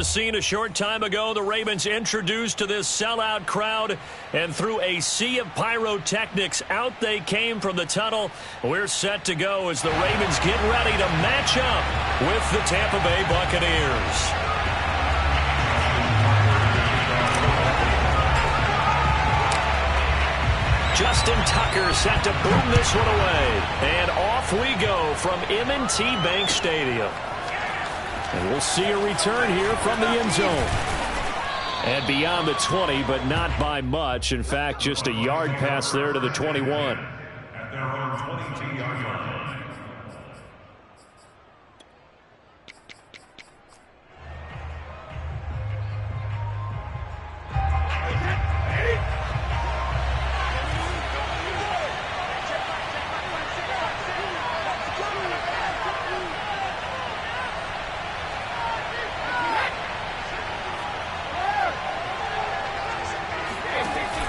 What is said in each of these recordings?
Seen a short time ago, the Ravens introduced to this sellout crowd, and through a sea of pyrotechnics, out they came from the tunnel. We're set to go as the Ravens get ready to match up with the Tampa Bay Buccaneers. Justin Tucker set to boom this one away, and off we go from M&T Bank Stadium. And we'll see a return here from the end zone. And beyond the 20, but not by much. In fact, just a yard pass there to the 21. At their own 22-yard line.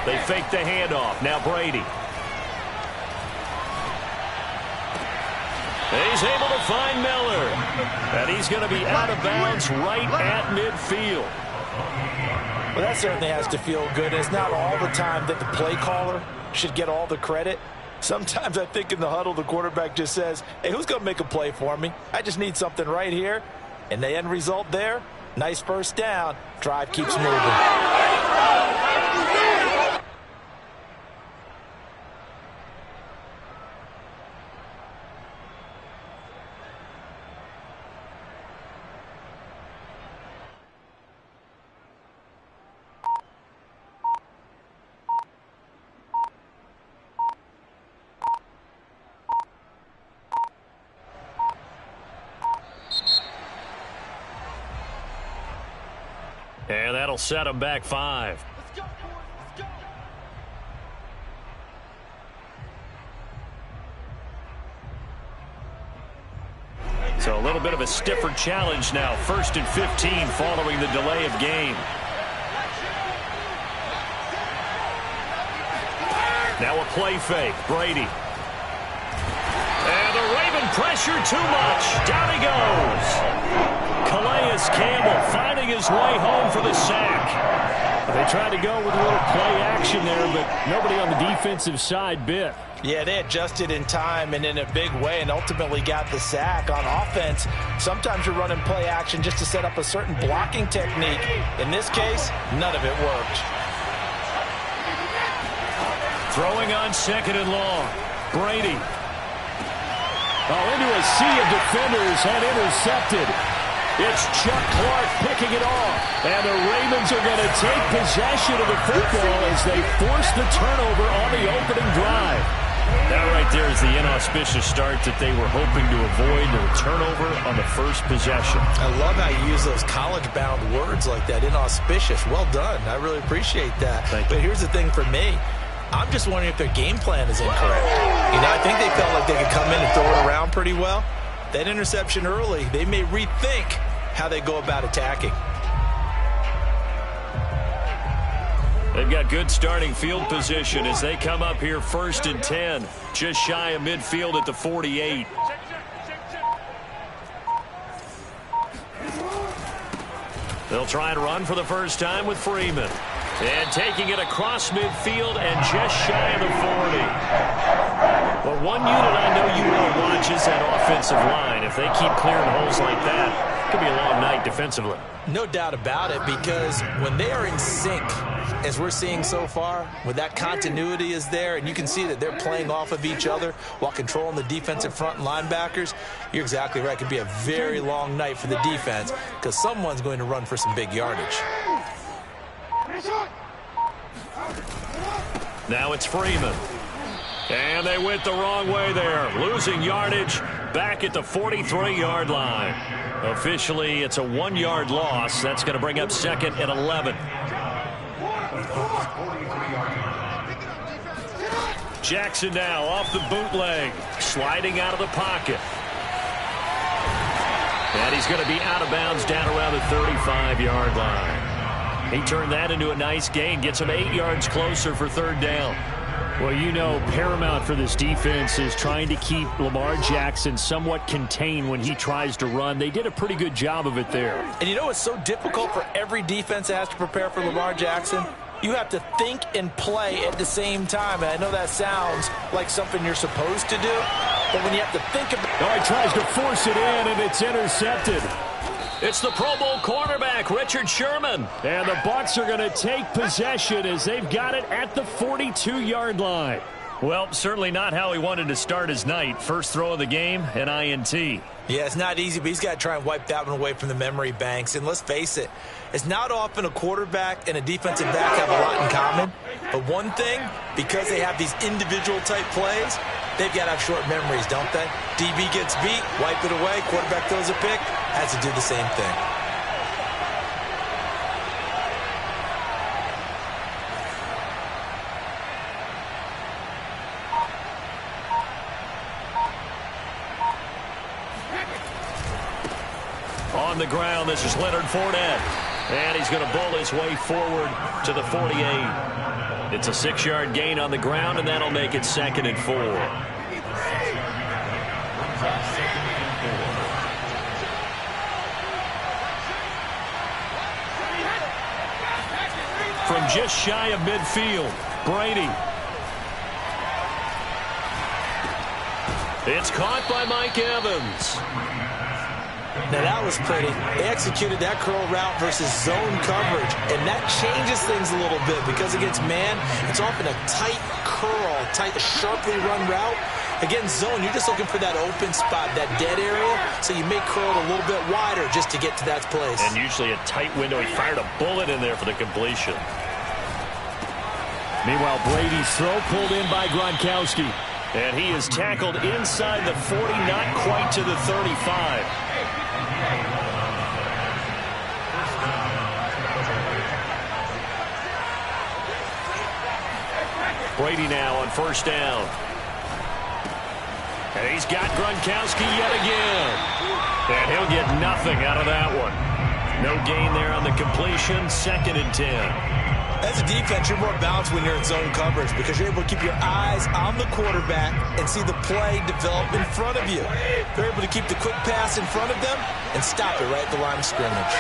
They fake the handoff. Now Brady. He's able to find Miller. And he's going to be out of bounds right at midfield. Well, that certainly has to feel good. It's not all the time that the play caller should get all the credit. Sometimes I think in the huddle, the quarterback just says, hey, who's going to make a play for me? I just need something right here. And the end result there, nice first down. Drive keeps moving. And that'll set him back 5. Let's go, boys. Let's go. So a little bit of a stiffer challenge now. 1st and 15 following the delay of game. Now a play fake. Brady. And the Raven pressure too much. Down he goes. Calais Campbell finding his way home for the sack. They tried to go with a little play action there, but nobody on the defensive side bit. Yeah, they adjusted in time and in a big way and ultimately got the sack. On offense, sometimes you're running play action just to set up a certain blocking technique. In this case, none of it worked. Throwing on 2nd and long. Brady. Oh, into a sea of defenders and intercepted. It's Chuck Clark picking it off. And the Ravens are going to take possession of the football as they force the turnover on the opening drive. That right there is the inauspicious start that they were hoping to avoid, the turnover on the first possession. I love how you use those college-bound words like that, inauspicious. Well done. I really appreciate that. But here's the thing for me. I'm just wondering if their game plan is incorrect. You know, I think they felt like they could come in and throw it around pretty well. That interception early, they may rethink how they go about attacking. They've got good starting field position as they come up here 1st and 10, just shy of midfield at the 48. They'll try and run for the first time with Freeman. And taking it across midfield and just shy of the 40. Well, one unit I know you want to watch is that offensive line. If they keep clearing holes like that, it could be a long night defensively. No doubt about it, because when they are in sync, as we're seeing so far, when that continuity is there and you can see that they're playing off of each other while controlling the defensive front and linebackers, you're exactly right. It could be a very long night for the defense because someone's going to run for some big yardage. Now it's Freeman. And they went the wrong way there. Losing yardage back at the 43-yard line. Officially, it's a 1-yard loss. That's going to bring up 2nd and 11. Jackson now off the bootleg. Sliding out of the pocket. And he's going to be out of bounds down around the 35-yard line. He turned that into a nice gain. Gets him 8 yards closer for 3rd down. Well, you know, paramount for this defense is trying to keep Lamar Jackson somewhat contained when he tries to run. They did a pretty good job of it there. And you know it's so difficult for every defense that has to prepare for Lamar Jackson? You have to think and play at the same time. And I know that sounds like something you're supposed to do, but when you have to think about it. Oh, he tries to force it in, and it's intercepted. It's the Pro Bowl cornerback, Richard Sherman. And the Bucs are going to take possession as they've got it at the 42-yard line. Well, certainly not how he wanted to start his night. First throw of the game, an INT. Yeah, it's not easy, but he's got to try and wipe that one away from the memory banks. And let's face it, it's not often a quarterback and a defensive back have a lot in common. But one thing, because they have these individual type plays, they've got to have short memories, don't they? DB gets beat, wipe it away, quarterback throws a pick, has to do the same thing. On the ground, this is Leonard Fournette. And he's going to bull his way forward to the 48. It's a 6-yard gain on the ground, and that'll make it 2nd and 4. From just shy of midfield, Brady. It's caught by Mike Evans. Now that was pretty. They executed that curl route versus zone coverage, and that changes things a little bit because against man, it's often a tight curl, tight, sharply run route. Against zone, you're just looking for that open spot, that dead area, so you make curl a little bit wider just to get to that place. And usually a tight window. He fired a bullet in there for the completion. Meanwhile, Brady's throw pulled in by Gronkowski. And he is tackled inside the 40, not quite to the 35. Brady now on first down. And he's got Gronkowski yet again. And he'll get nothing out of that one. No gain there on the completion. 2nd and 10. As a defense, you're more balanced when you're in zone coverage because you're able to keep your eyes on the quarterback and see the play develop in front of you. They're able to keep the quick pass in front of them and stop it right at the line of scrimmage.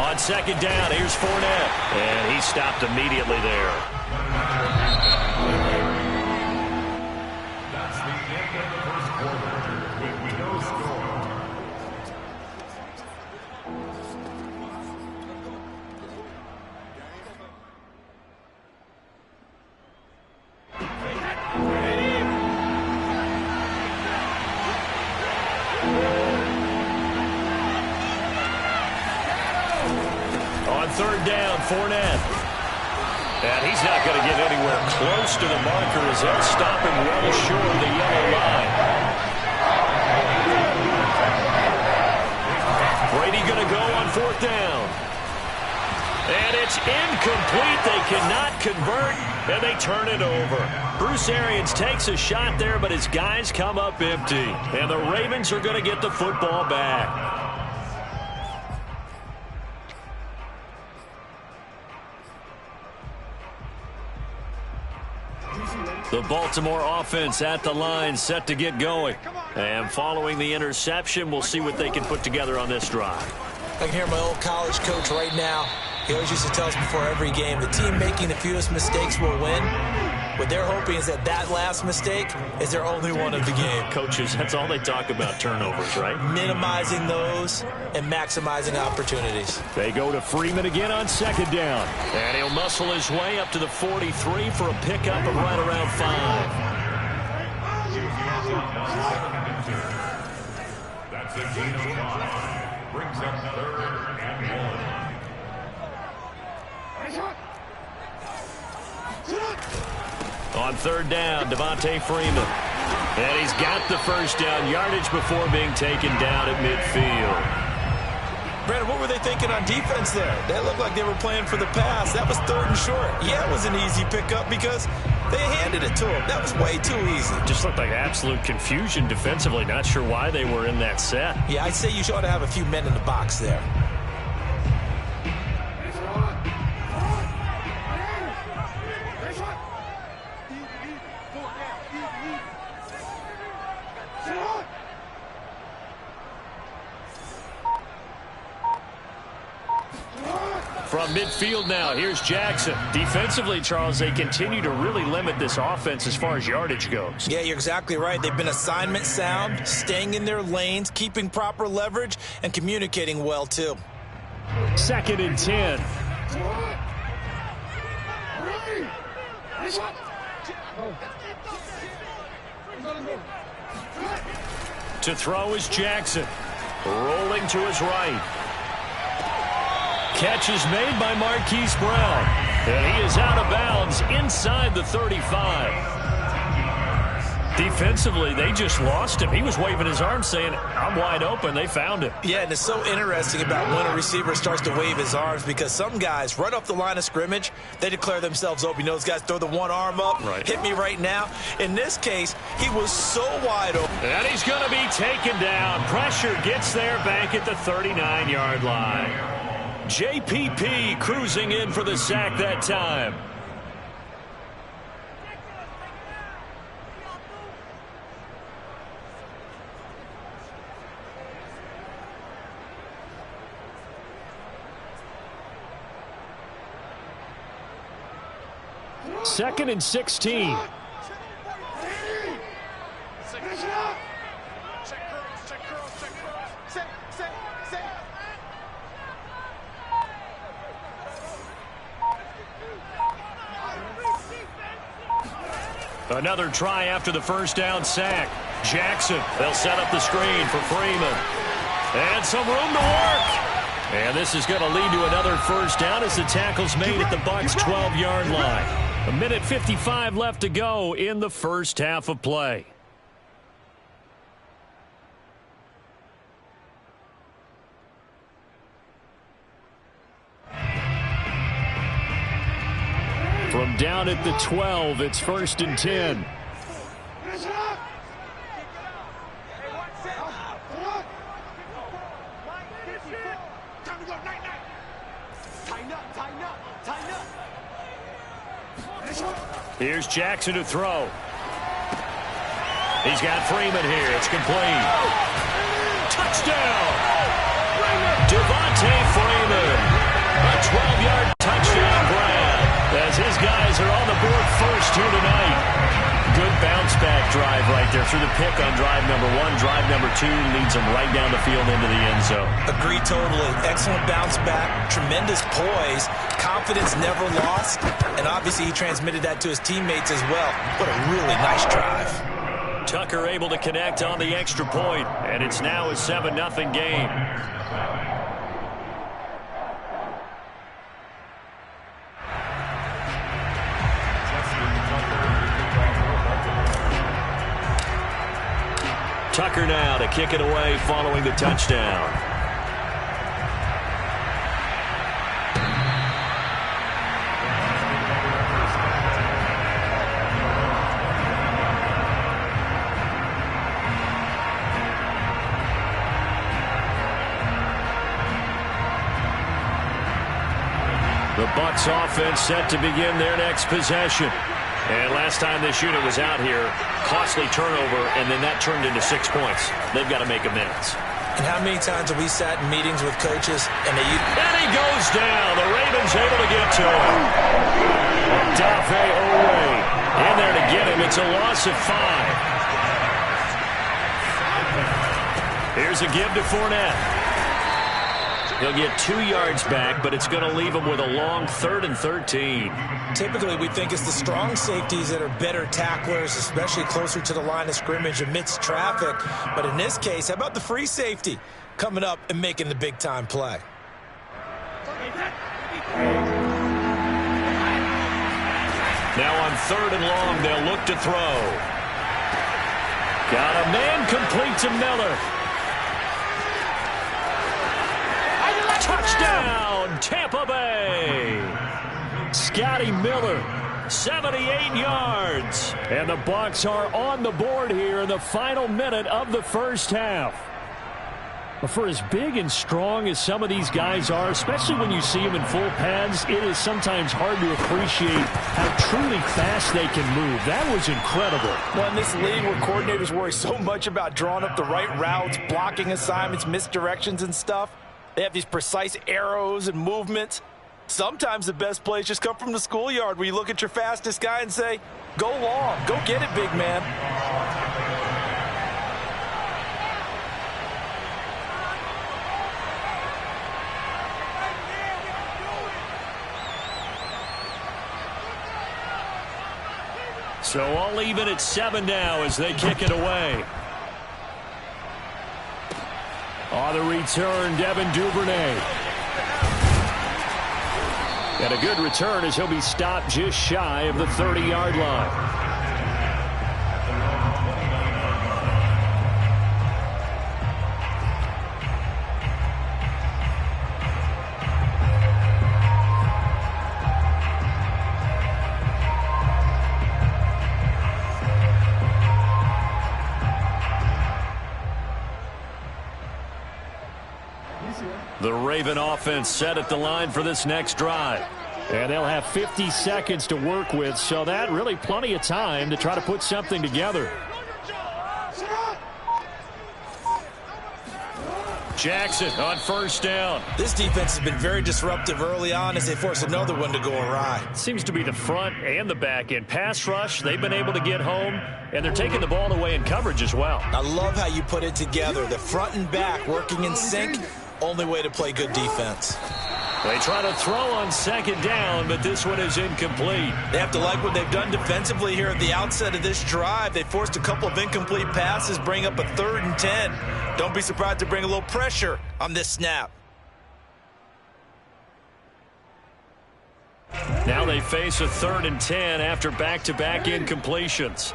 On 2nd down, here's Fournette. And he stopped immediately there. That's the end of the first quarter with no score. On 3rd down, Fournette. And he's not going to get anywhere close to the marker as they'll stop him well short of the yellow line. Brady going to go on 4th down. And it's incomplete. They cannot convert, and they turn it over. Bruce Arians takes a shot there, but his guys come up empty. And the Ravens are going to get the football back. The Baltimore offense at the line, set to get going. And following the interception, we'll see what they can put together on this drive. I can hear my old college coach right now. He always used to tell us before every game, the team making the fewest mistakes will win. What they're hoping is that that last mistake is their only one of the game. Coaches, that's all they talk about, turnovers, right? Minimizing those and maximizing opportunities. They go to Freeman again on 2nd down. And he'll muscle his way up to the 43 for a pickup of right around 5. That's a gain of 5. Brings up 3rd and 1. On 3rd down, Devontae Freeman. And he's got the first down yardage before being taken down at midfield. Brandon, what were they thinking on defense there? They looked like they were playing for the pass. That was 3rd and short. Yeah, it was an easy pickup because they handed it to him. That was way too easy. Just looked like absolute confusion defensively. Not sure why they were in that set. Yeah, I'd say you ought to have a few men in the box there. From midfield now, here's Jackson. Defensively, Charles, they continue to really limit this offense as far as yardage goes. Yeah, you're exactly right. They've been assignment sound, staying in their lanes, keeping proper leverage, and communicating well, too. 2nd and 10. To throw is Jackson. Rolling to his right. Catch is made by Marquise Brown. And he is out of bounds inside the 35. Defensively, they just lost him. He was waving his arms saying, I'm wide open. They found him. Yeah, and it's so interesting about when a receiver starts to wave his arms because some guys, right off the line of scrimmage, they declare themselves open. You know, those guys throw the one arm up, right. Hit me right now. In this case, he was so wide open. And he's going to be taken down. Pressure gets there back at the 39-yard line. JPP cruising in for the sack that time. Second and 16. Another try after the first down sack. Jackson, they'll set up the screen for Freeman. And some room to work. And this is going to lead to another first down as the tackle's made at the Bucs' 12-yard line. 1:55 left to go in the first half of play. From down at the 12, it's 1st and 10. Here's Jackson to throw. He's got Freeman here. It's complete. Touchdown! Devontae Freeman. A 12-yard touchdown grab as his guys are on the board first here tonight. Good bounce-back drive right there through the pick on drive number 1. Drive number 2 leads them right down the field into the end zone. Agree totally. Excellent bounce-back, tremendous poise, confidence never lost, and obviously he transmitted that to his teammates as well. What a really nice drive. Tucker able to connect on the extra point, and it's now a 7-0 game. Tucker now to kick it away following the touchdown. The Bucs offense set to begin their next possession. And last time this unit was out here, costly turnover, and then that turned into 6 points. They've got to make amends. And how many times have we sat in meetings with coaches and they... And he goes down. The Ravens able to get to him. Dafe Owe in there to get him. It's a loss of 5. Here's a give to Fournette. He'll get 2 yards back, but it's going to leave him with a long 3rd and 13. Typically, we think it's the strong safeties that are better tacklers, especially closer to the line of scrimmage amidst traffic. But in this case, how about the free safety coming up and making the big-time play? Now on 3rd and long, they'll look to throw. Got a man complete to Miller. Touchdown, Tampa Bay. Scotty Miller, 78 yards. And the Bucs are on the board here in the final minute of the first half. But for as big and strong as some of these guys are, especially when you see them in full pads, it is sometimes hard to appreciate how truly fast they can move. That was incredible. Well, in this league where coordinators worry so much about drawing up the right routes, blocking assignments, misdirections and stuff, they have these precise arrows and movements. Sometimes the best plays just come from the schoolyard where you look at your fastest guy and say, go long, go get it, big man. So all even at 7 now as they kick it away. On the return, Devin Duvernay. And a good return as he'll be stopped just shy of the 30-yard line. The Raven offense set at the line for this next drive. And they'll have 50 seconds to work with, so that really plenty of time to try to put something together. Jackson on first down. This defense has been very disruptive early on as they force another one to go awry. Seems to be the front and the back end. Pass rush, they've been able to get home, and they're taking the ball away in coverage as well. I love how you put it together. The front and back working in sync. Only way to play good defense. They try to throw on second down, but this one is incomplete. They have to like what they've done defensively here at the outset of this drive. They forced a couple of incomplete passes, bring up a 3rd and 10. Don't be surprised to bring a little pressure on this snap. Now they face a 3rd and 10 after back-to-back incompletions.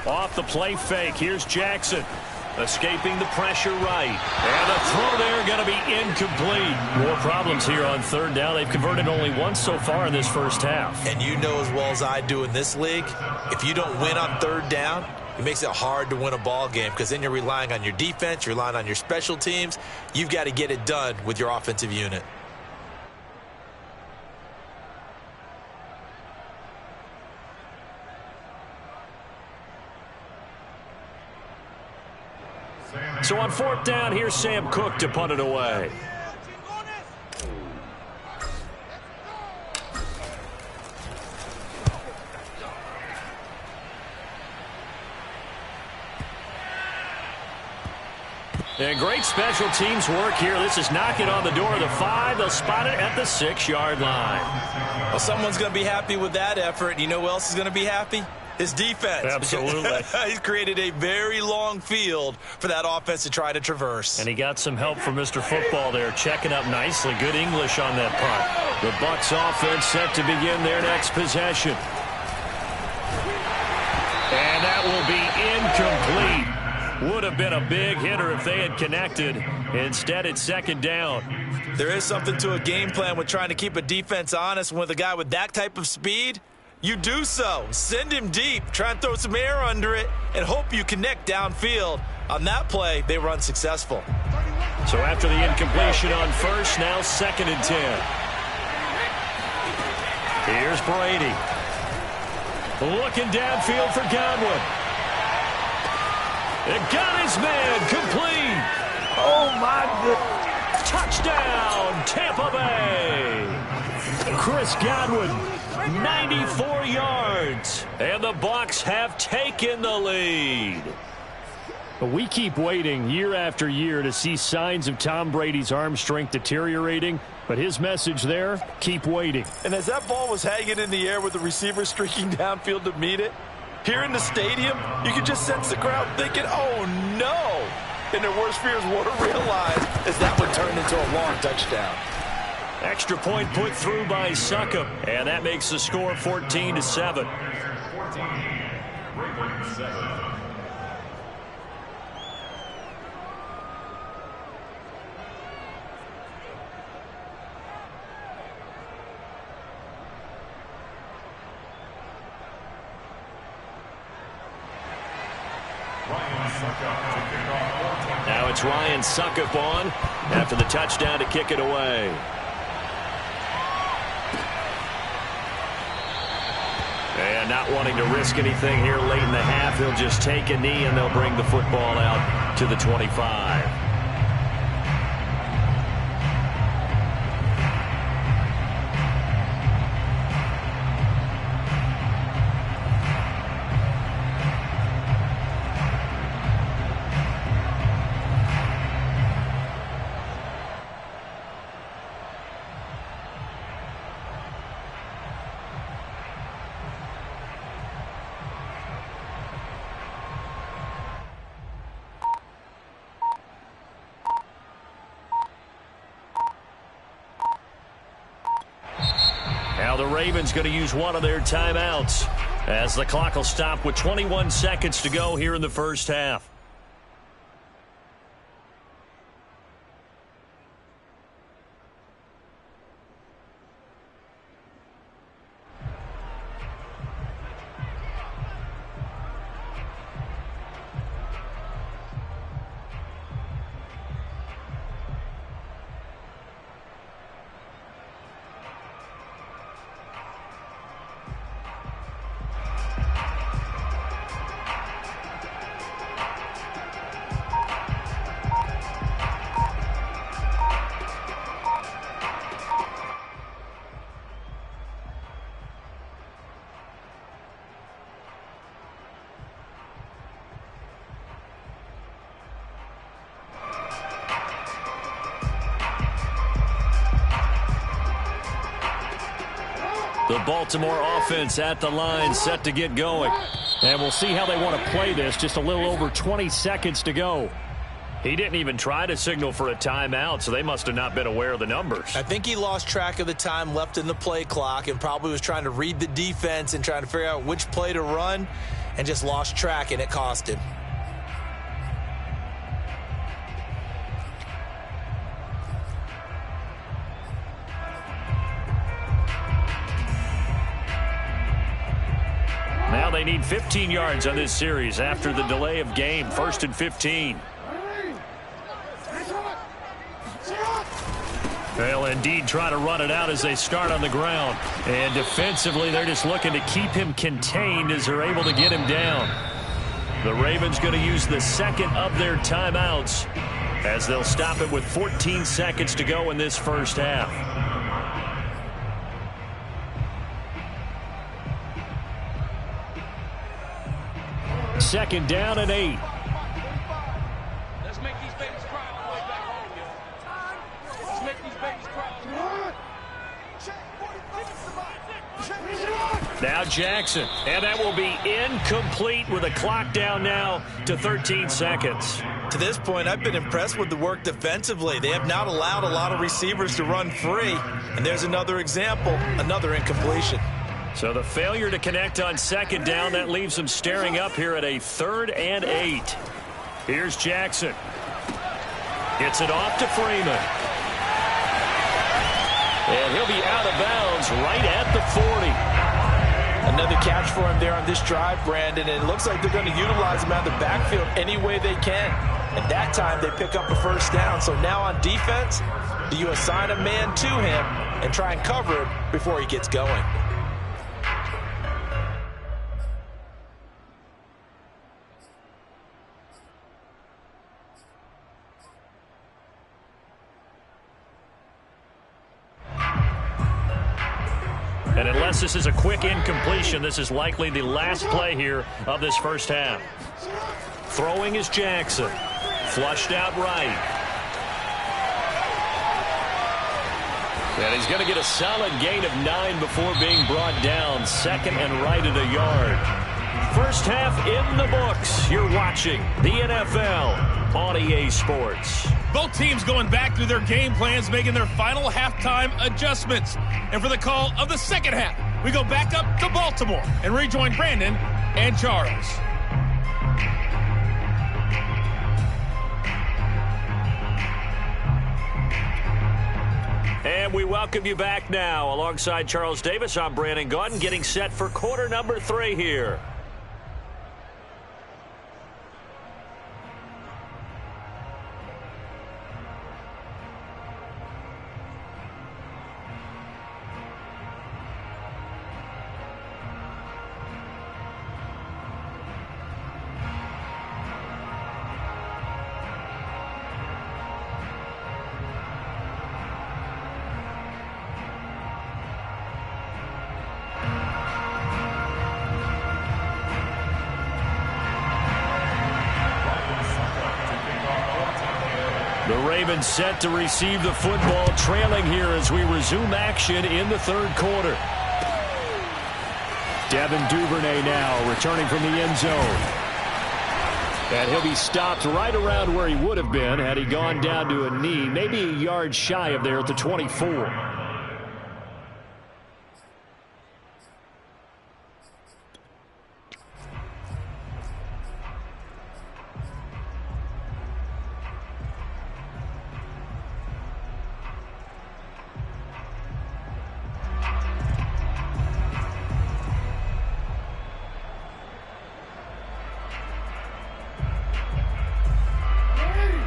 Off the play fake, here's Jackson. Escaping the pressure right. And the throw there going to be incomplete. More problems here on 3rd down. They've converted only once so far in this first half. And you know as well as I do in this league, if you don't win on 3rd down, it makes it hard to win a ball game because then you're relying on your defense, you're relying on your special teams. You've got to get it done with your offensive unit. So on 4th down, here's Sam Cook to punt it away. And great special teams work here. This is knocking on the door of the 5. They'll spot it at the 6-yard line. Well, someone's going to be happy with that effort. You know who else is going to be happy? His defense. Absolutely. He's created a very long field for that offense to try to traverse. And he got some help from Mr. Football there, checking up nicely. Good English on that punt. The Bucs offense set to begin their next possession. And that will be incomplete. Would have been a big hitter if they had connected. Instead, it's 2nd down. There is something to a game plan with trying to keep a defense honest. With a guy with that type of speed, you do so. Send him deep. Try and throw some air under it and hope you connect downfield. On that play, they were unsuccessful. So after the incompletion on first, now 2nd and 10. Here's Brady. Looking downfield for Godwin. It got his man complete. Oh, my goodness. Touchdown, Tampa Bay. Chris Godwin, 94 yards. And the Bucs have taken the lead. But we keep waiting year after year to see signs of Tom Brady's arm strength deteriorating. But his message there, keep waiting. And as that ball was hanging in the air with the receiver streaking downfield to meet it, here in the stadium, you could just sense the crowd thinking, oh, no. And their worst fears would have realized as that one turned into a long touchdown. Extra point put through by Succop. And that makes the score 14-7. 14, Ravens 7. Now it's Ryan Succop on after the touchdown to kick it away. And not wanting to risk anything here late in the half, he'll just take a knee and they'll bring the football out to the 25. Now the Ravens going to use one of their timeouts as the clock will stop with 21 seconds to go here in the first half. The Baltimore offense at the line, set to get going. And we'll see how they want to play this. Just a little over 20 seconds to go. He didn't even try to signal for a timeout, so they must have not been aware of the numbers. I think he lost track of the time left in the play clock and probably was trying to read the defense and trying to figure out which play to run and just lost track, and it cost him. Now they need 15 yards on this series after the delay of game. 1st and 15. They'll indeed try to run it out as they start on the ground. And defensively, they're just looking to keep him contained as they're able to get him down. The Ravens going to use the second of their timeouts as they'll stop it with 14 seconds to go in this first half. Second down and 8. Let's make these babies cry all the way back home, yo. Let's make these babies cry. Now Jackson, and that will be incomplete with a clock down now to 13 seconds. To this point, I've been impressed with the work defensively. They have not allowed a lot of receivers to run free, and there's another example, another incompletion. So the failure to connect on second down, that leaves them staring up here at a 3rd and 8. Here's Jackson. Gets it off to Freeman. And he'll be out of bounds right at the 40. Another catch for him there on this drive, Brandon, and it looks like they're going to utilize him out of the backfield any way they can. And that time they pick up a first down. So now on defense, do you assign a man to him and try and cover him before he gets going? And unless this is a quick incompletion, this is likely the last play here of this first half. Throwing is Jackson. Flushed out right. And he's going to get a solid gain of 9 before being brought down. 2nd and right at a yard. First half in the books. You're watching the NFL on EA Sports. Both teams going back through their game plans, making their final halftime adjustments. And for the call of the second half, we go back up to Baltimore and rejoin Brandon and Charles. And we welcome you back now. Alongside Charles Davis, I'm Brandon Gaudin, getting set for quarter number 3 here. The Ravens set to receive the football, trailing here as we resume action in the 3rd quarter. Devin Duvernay now returning from the end zone. And he'll be stopped right around where he would have been had he gone down to a knee, maybe a yard shy of there at the 24.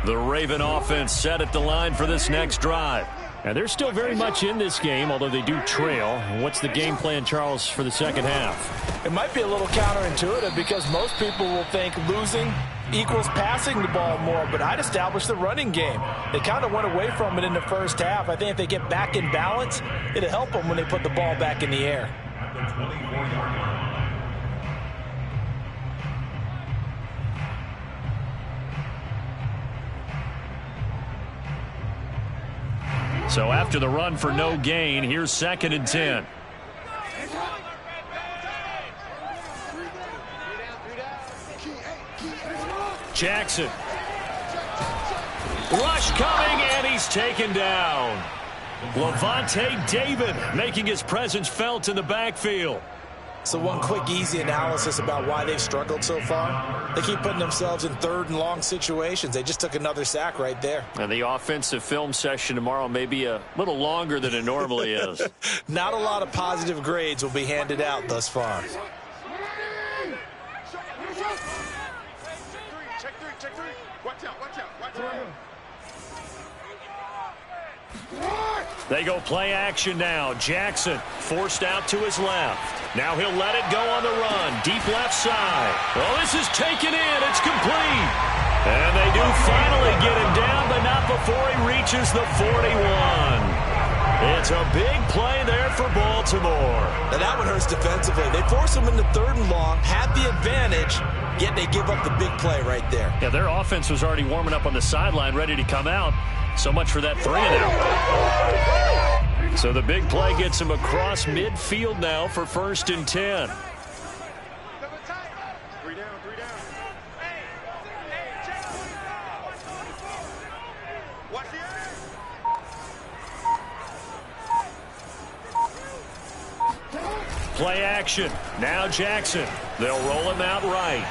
The Raven offense set at the line for this next drive. And they're still very much in this game, although they do trail. What's the game plan, Charles, for the second half? It might be a little counterintuitive because most people will think losing equals passing the ball more, but I'd establish the running game. They kind of went away from it in the first half. I think if they get back in balance, it'll help them when they put the ball back in the air. So after the run for no gain, here's 2nd and 10. Jackson. Rush coming, and he's taken down. Levante David making his presence felt in the backfield. So one quick, easy analysis about why they've struggled so far. They keep putting themselves in 3rd and long situations. They just took another sack right there. And the offensive film session tomorrow may be a little longer than it normally is. Not a lot of positive grades will be handed out thus far. They go play action now. Jackson forced out to his left. Now he'll let it go on the run. Deep left side. Well, this is taken in. It's complete. And they do finally get him down, but not before he reaches the 41. It's a big play there for Baltimore. Now that one hurts defensively. They force him into 3rd and long, had the advantage, yet they give up the big play right there. Yeah, their offense was already warming up on the sideline, ready to come out. So much for that 3-and-out. So the big play gets him across midfield now for 1st and 10. Play action. Now Jackson. They'll roll him out right.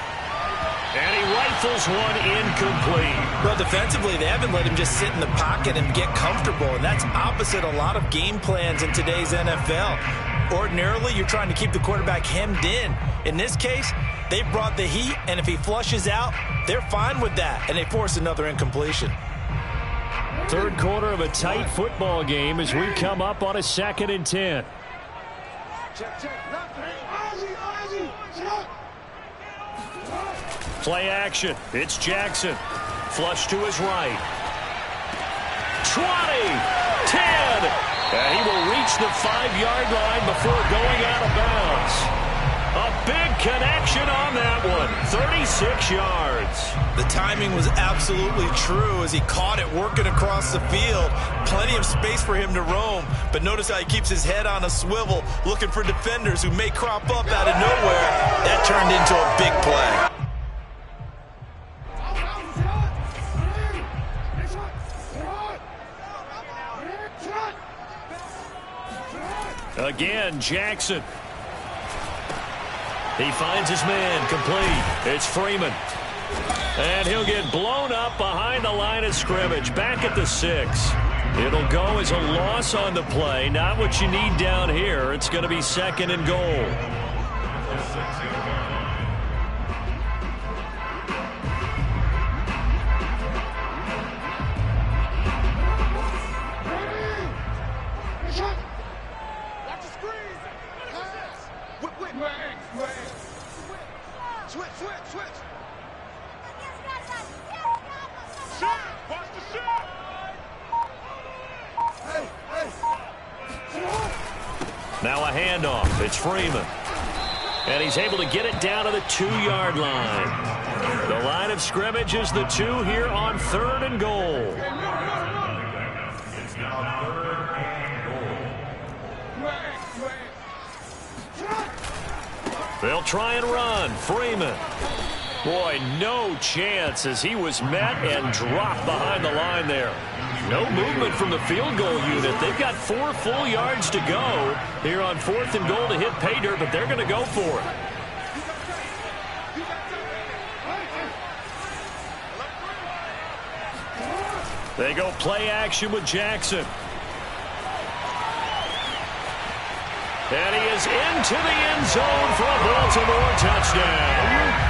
And he rifles one incomplete. Well, defensively, they haven't let him just sit in the pocket and get comfortable, and that's opposite a lot of game plans in today's NFL. Ordinarily, you're trying to keep the quarterback hemmed in. In this case, they brought the heat, and if he flushes out, they're fine with that, and they force another incompletion. 3rd quarter of a tight football game as we come up on a 2nd and 10. Play action. It's Jackson. Flush to his right. 20, 10. And he will reach the 5-yard line before going out of bounds. A big connection on that one. 36 yards. The timing was absolutely true as he caught it working across the field. Plenty of space for him to roam. But notice how he keeps his head on a swivel looking for defenders who may crop up out of nowhere. That turned into a big play. Again, Jackson. He finds his man complete. It's Freeman. And he'll get blown up behind the line of scrimmage. Back at the 6. It'll go as a loss on the play. Not what you need down here. It's going to be 2nd and goal. Now a handoff. It's Freeman. And he's able to get it down to the 2-yard line. The line of scrimmage is the 2 here on 3rd and goal. It's now 3rd and goal. They'll try and run. Freeman. Boy, no chance as he was met and dropped behind the line there. No movement from the field goal unit. They've got 4 full yards to go here on 4th and goal to hit pay dirt, but they're going to go for it. They go play action with Jackson. And he is into the end zone for a Baltimore touchdown.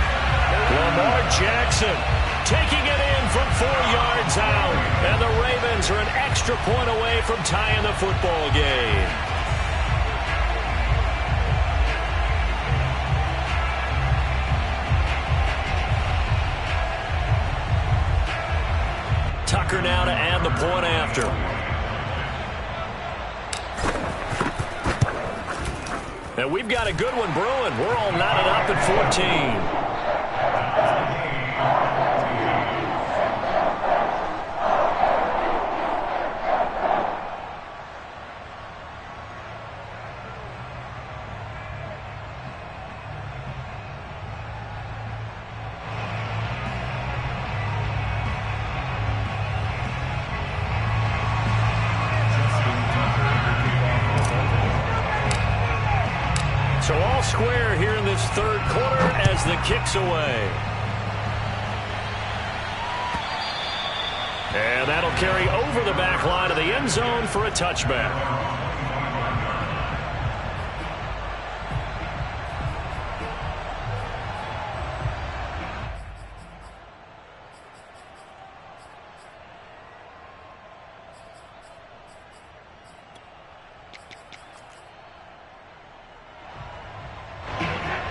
Lamar Jackson taking it in from 4 yards Eagles are an extra point away from tying the football game. Tucker now to add the point after. And we've got a good one brewing. We're all knotted up at 14. So all square here in this third quarter as the kick's away. And that'll carry over the back line of the end zone for a touchback.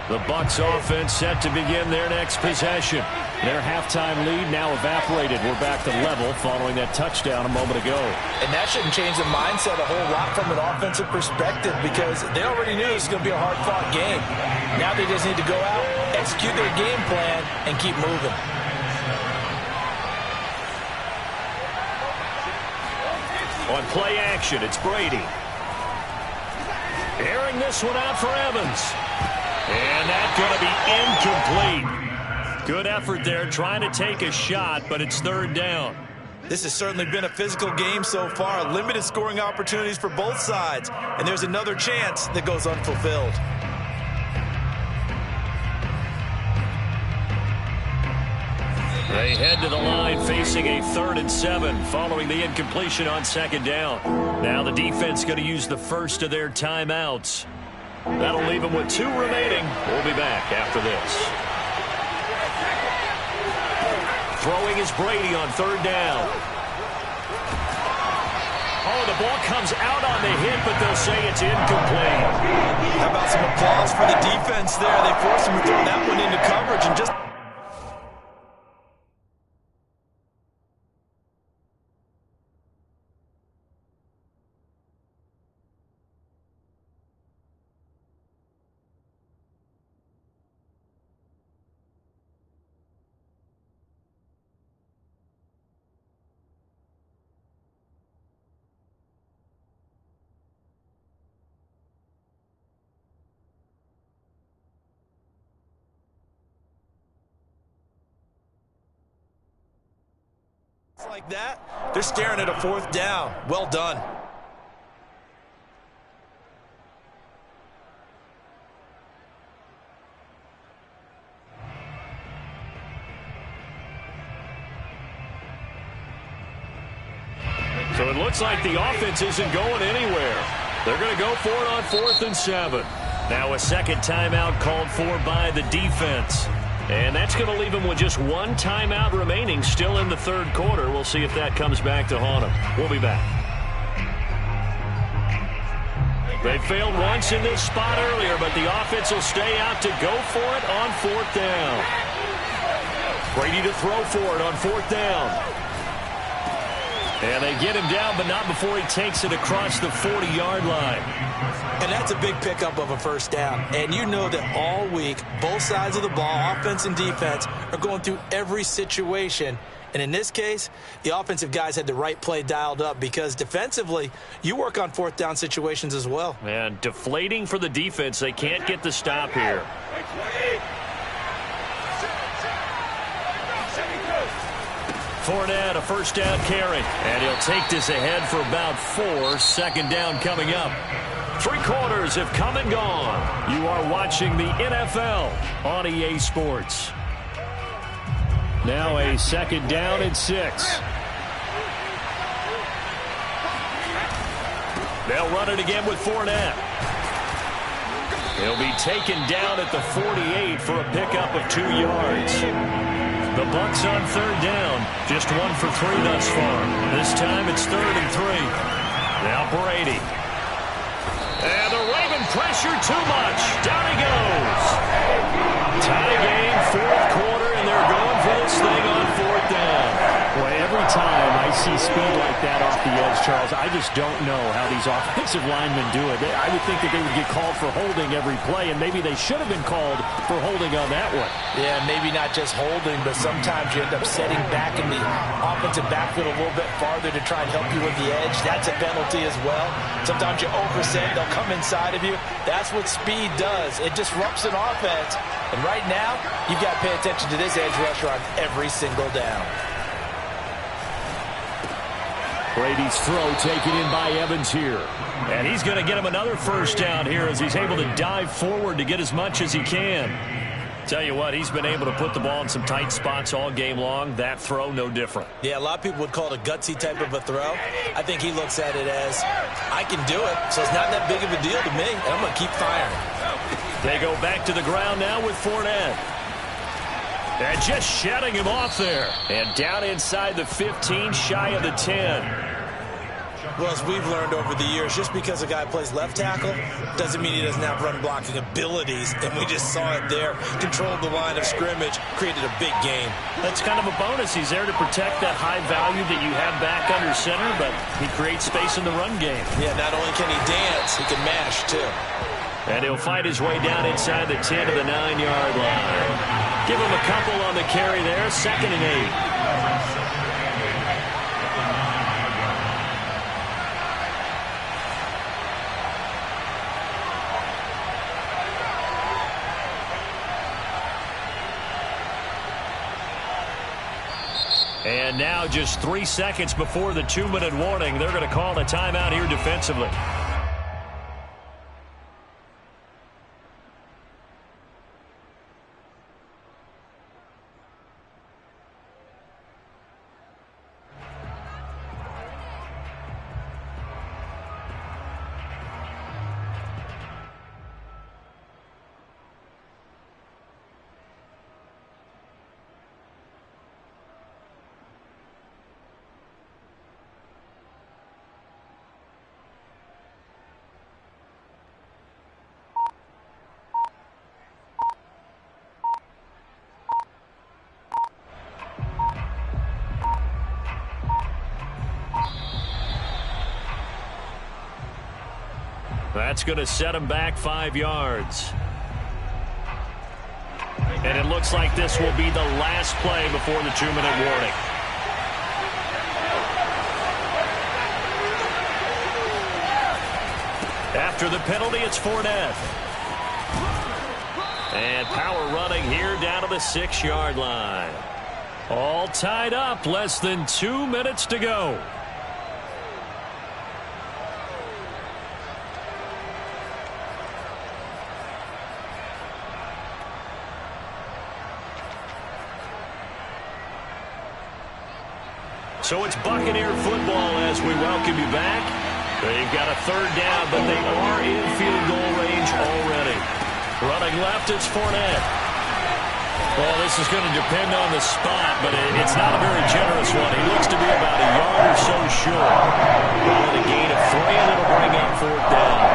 The Bucs offense set to begin their next possession. Their halftime lead now evaporated. We're back to level following that touchdown a moment ago. And that shouldn't change the mindset a whole lot from an offensive perspective because they already knew this was going to be a hard-fought game. Now they just need to go out, execute their game plan, and keep moving. On play action, it's Brady. Airing this one out for Evans. And that's going to be incomplete. Good effort there trying to take a shot, but it's third down. This has certainly been a physical game so far. Limited scoring opportunities for both sides. And there's another chance that goes unfulfilled. They head to the line facing a 3rd and 7 following the incompletion on second down. Now the defense going to use the first of their timeouts. That'll leave them with 2 remaining. We'll be back after this. Throwing is Brady on third down. Oh, the ball comes out on the hit, but they'll say it's incomplete. How about some applause for the defense there? They forced him to throw that one into coverage and just... like that, they're staring at a 4th down. Well done. So it looks like the offense isn't going anywhere. They're going to go for it on 4th and 7. Now a second timeout called for by the defense. And that's going to leave them with just 1 timeout remaining still in the third quarter. We'll see if that comes back to haunt them. We'll be back. They failed once in this spot earlier, but the offense will stay out to go for it on 4th down. Brady to throw for it on 4th down. And they get him down, but not before he takes it across the 40-yard line. And that's a big pickup of a first down. And you know that all week, both sides of the ball, offense and defense, are going through every situation. And in this case, the offensive guys had the right play dialed up because defensively, you work on 4th down situations as well. And deflating for the defense. They can't get the stop here. Fournette, a first down carry. And he'll take this ahead for about 4. Second down coming up. 3 quarters have come and gone. You are watching the NFL on EA Sports. Now a second down and 6. They'll run it again with Fournette. He'll be taken down at the 48 for a pickup of 2 yards. The Bucs on third down. Just 1 for 3 thus far. This time it's 3rd and 3. Now Brady. And the Raven pressure too much. Down he goes. Tie game, 4th quarter, and they're going for this thing on 4th down. Boy, every time I see speed like that off the edge, Charles, I just don't know how these offensive linemen do it. I would think that they would get called for holding every play, and maybe they should have been called for holding on that one. Yeah, maybe not just holding, but sometimes you end up setting back in the offensive backfield a little bit farther to try and help you with the edge. That's a penalty as well. Sometimes you overset, they'll come inside of you. That's what speed does. It disrupts an offense. And right now, you've got to pay attention to this edge rusher on every single down. Brady's throw taken in by Evans here. And he's going to get him another first down here as he's able to dive forward to get as much as he can. Tell you what, he's been able to put the ball in some tight spots all game long. That throw, no different. Yeah, a lot of people would call it a gutsy type of a throw. I think he looks at it as, I can do it, so it's not that big of a deal to me, and I'm going to keep firing. They go back to the ground now with Fournette. And just shutting him off there. And down inside the 15, shy of the 10. Well, as we've learned over the years, just because a guy plays left tackle doesn't mean he doesn't have run blocking abilities. And we just saw it there. Controlled the line of scrimmage, created a big game. That's kind of a bonus. He's there to protect that high value that you have back under center, but he creates space in the run game. Yeah, not only can he dance, he can mash, too. And he'll fight his way down inside the 10 to the 9-yard line. Give him a couple on the carry there. 2nd and 8. And now just 3 seconds before the 2-minute warning, they're going to call a timeout here defensively. That's going to set him back 5 yards. And it looks like this will be the last play before the 2-minute warning. After the penalty, it's Fournette. And power running here down to the 6-yard line. All tied up, less than 2 minutes to go. So it's Buccaneer football as we welcome you back. They've got a 3rd down, but they are in field goal range already. Running left, it's Fournette. Well, this is going to depend on the spot, but it's not a very generous one. He looks to be about a yard or so short. With a gain of 3, and it'll bring up 4th down.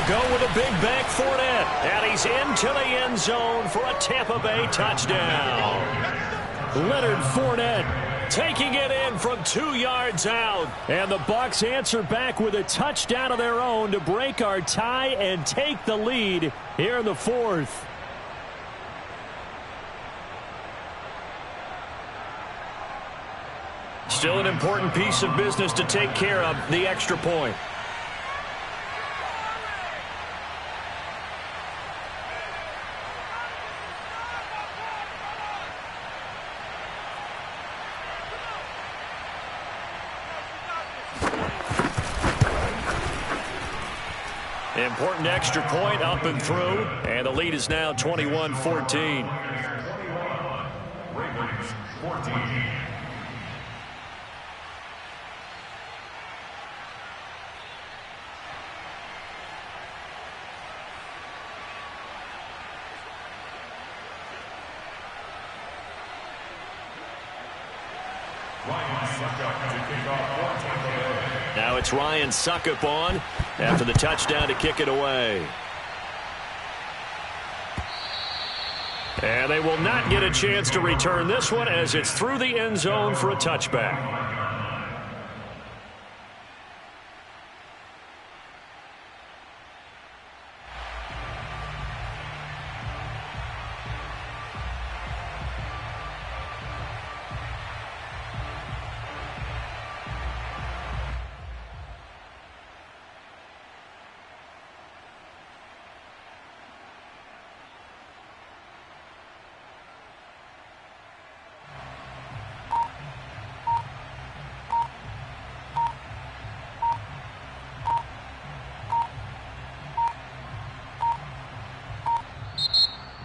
Go with a big bank Fournette, and he's into the end zone for a Tampa Bay touchdown. Leonard Fournette taking it in from 2 yards out, and the Bucs answer back with a touchdown of their own to break our tie and take the lead here in the 4th. Still an important piece of business to take care of, the extra point. Important extra point up and through, and the lead is now 21-14. Ravens 14. Now it's Ryan Suckup on after the touchdown to kick it away. And they will not get a chance to return this one as it's through the end zone for a touchback.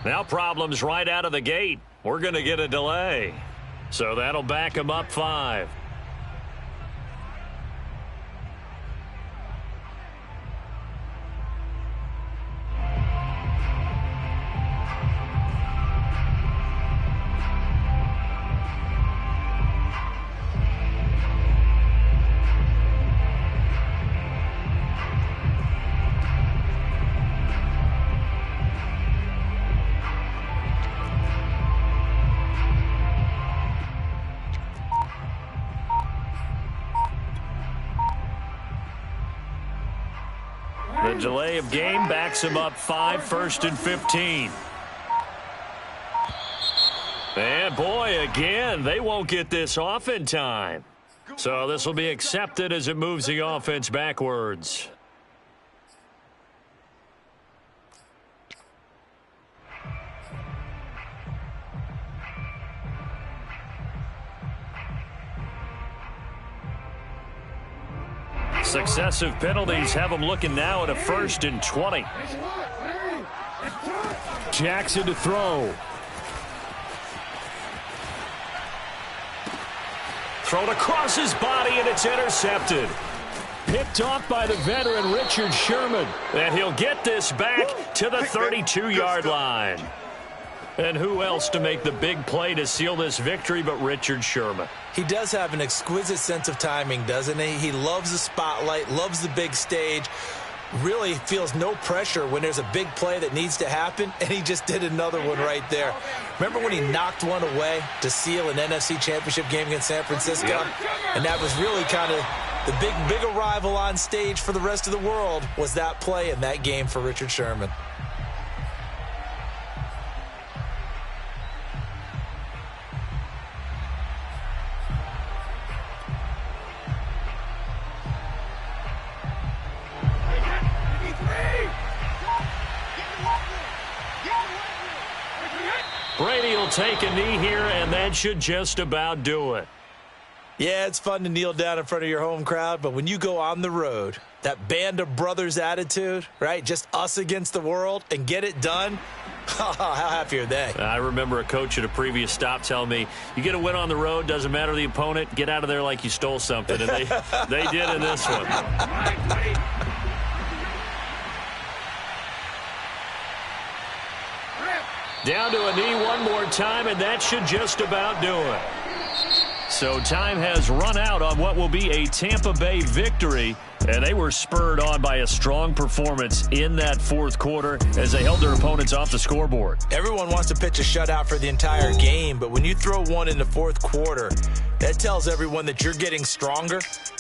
Now problems right out of the gate. We're going to get a delay. So that'll back them up 5. The delay of game backs him up 5, 1st and 15. And boy, again, they won't get this off in time. So this will be accepted as it moves the offense backwards. Successive penalties have them looking now at a 1st and 20. Jackson to throw. Thrown across his body, and it's intercepted. Picked off by the veteran Richard Sherman. And he'll get this back to the 32-yard line. And who else to make the big play to seal this victory but Richard Sherman? He does have an exquisite sense of timing, doesn't he? He loves the spotlight, loves the big stage, really feels no pressure when there's a big play that needs to happen, and he just did another one right there. Remember when he knocked one away to seal an NFC Championship game against San Francisco? Yep. And that was really kind of the big arrival on stage for the rest of the world was that play in that game for Richard Sherman. Brady will take a knee here, and that should just about do it. Yeah, it's fun to kneel down in front of your home crowd, but when you go on the road, that band of brothers attitude, right, just us against the world, and get it done, how happy are they? I remember a coach at a previous stop telling me, you get a win on the road, doesn't matter the opponent, get out of there like you stole something, and they did in this one. Down to a knee one more time, and that should just about do it. So time has run out on what will be a Tampa Bay victory, and they were spurred on by a strong performance in that 4th quarter as they held their opponents off the scoreboard. Everyone wants to pitch a shutout for the entire game, but when you throw one in the 4th quarter, that tells everyone that you're getting stronger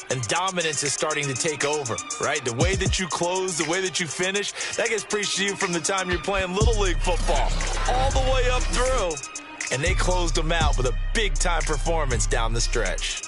and dominance is starting to take over, right? The way that you close, the way that you finish, that gets preached to you from the time you're playing Little League football all the way up through. And they closed them out with a big-time performance down the stretch.